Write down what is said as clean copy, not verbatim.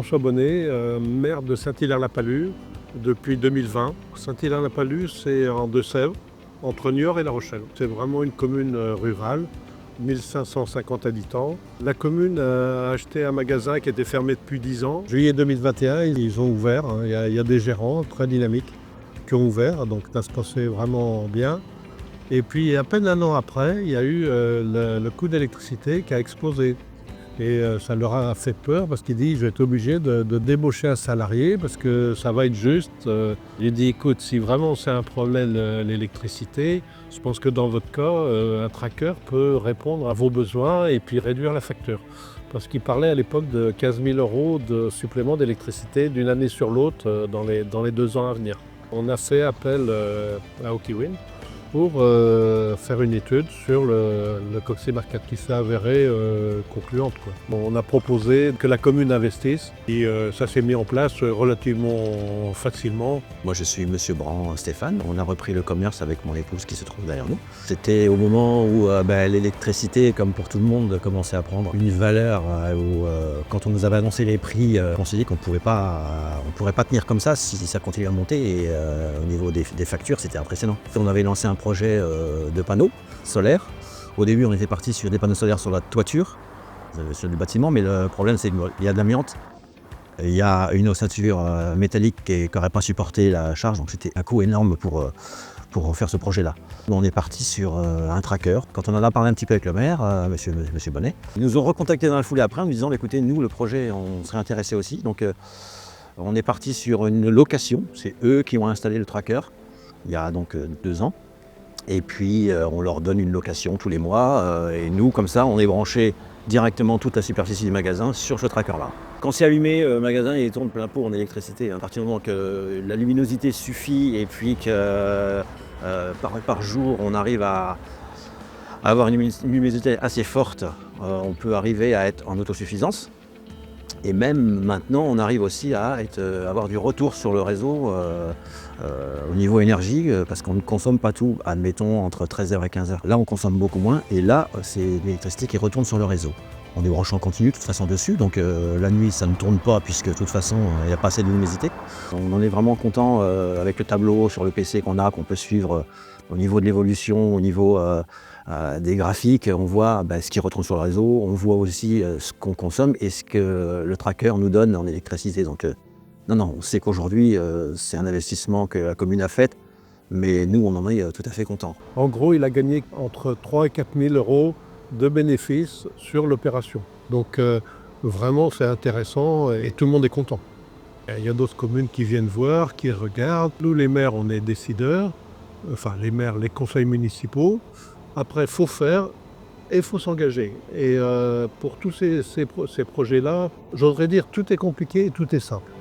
François Bonnet, maire de Saint-Hilaire-la-Palud depuis 2020. Saint-Hilaire-la-Palud, c'est en Deux-Sèvres, entre Niort et La Rochelle. C'est vraiment une commune rurale, 1550 habitants. La commune a acheté un magasin qui était fermé depuis 10 ans. Juillet 2021, ils ont ouvert. Il y a des gérants très dynamiques qui ont ouvert, donc ça se passait vraiment bien. Et puis à peine un an après, il y a eu le coût d'électricité qui a explosé. Et ça leur a fait peur parce qu'il dit je vais être obligé de débaucher un salarié parce que ça va être juste. Il dit écoute, si vraiment c'est un problème l'électricité, je pense que dans votre cas, un tracker peut répondre à vos besoins et puis réduire la facture. Parce qu'il parlait à l'époque de 15 000 € de supplément d'électricité d'une année sur l'autre dans les 2 ans à venir. On a fait appel à Okiwin pour faire une étude sur le Coxy Market qui s'est avérée concluante, quoi. Bon, on a proposé que la commune investisse et ça s'est mis en place relativement facilement. Moi je suis Monsieur Brand Stéphane, on a repris le commerce avec mon épouse qui se trouve derrière nous. C'était au moment où l'électricité, comme pour tout le monde, commençait à prendre une valeur où quand on nous avait annoncé les prix, on s'est dit qu'on pourrait pas tenir comme ça si ça continuait à monter et au niveau des factures c'était impressionnant. On avait lancé un projet de panneaux solaires. Au début, on était parti sur des panneaux solaires sur la toiture, sur le bâtiment, mais le problème, c'est qu'il y a de l'amiante. Il y a une ossature métallique qui n'aurait pas supporté la charge, donc c'était un coût énorme pour faire ce projet-là. On est parti sur un tracker. Quand on en a parlé un petit peu avec le maire, monsieur Bonnet, ils nous ont recontacté dans la foulée après en nous disant écoutez, nous, le projet, on serait intéressé aussi. Donc, on est parti sur une location. C'est eux qui ont installé le tracker il y a donc 2 ans. Et puis on leur donne une location tous les mois et nous comme ça on est branché directement toute la superficie du magasin sur ce tracker là. Quand c'est allumé, le magasin il tourne plein pot en électricité. À partir du moment que la luminosité suffit et puis que par jour on arrive à avoir une luminosité assez forte, on peut arriver à être en autosuffisance. Et même maintenant, on arrive aussi à avoir du retour sur le réseau au niveau énergie, parce qu'on ne consomme pas tout, admettons, entre 13h et 15h. Là, on consomme beaucoup moins, et là, c'est l'électricité qui retourne sur le réseau. On est branché en continu de toute façon dessus, donc la nuit, ça ne tourne pas, puisque de toute façon, il n'y a pas assez de luminosité. On en est vraiment content avec le tableau sur le PC qu'on peut suivre au niveau de l'évolution, au niveau des graphiques, on voit ce qui retourne sur le réseau, on voit aussi ce qu'on consomme et ce que le tracker nous donne en électricité. Donc non, on sait qu'aujourd'hui c'est un investissement que la commune a fait, mais nous on en est tout à fait contents. En gros, il a gagné entre 3 000 et 4 000 € de bénéfices sur l'opération. Donc vraiment c'est intéressant et tout le monde est content. Il y a d'autres communes qui viennent voir, qui regardent. Nous les maires, on est décideurs, enfin les maires, les conseils municipaux. Après, il faut faire et il faut s'engager. Et pour tous ces projets-là, j'oserais dire tout est compliqué et tout est simple.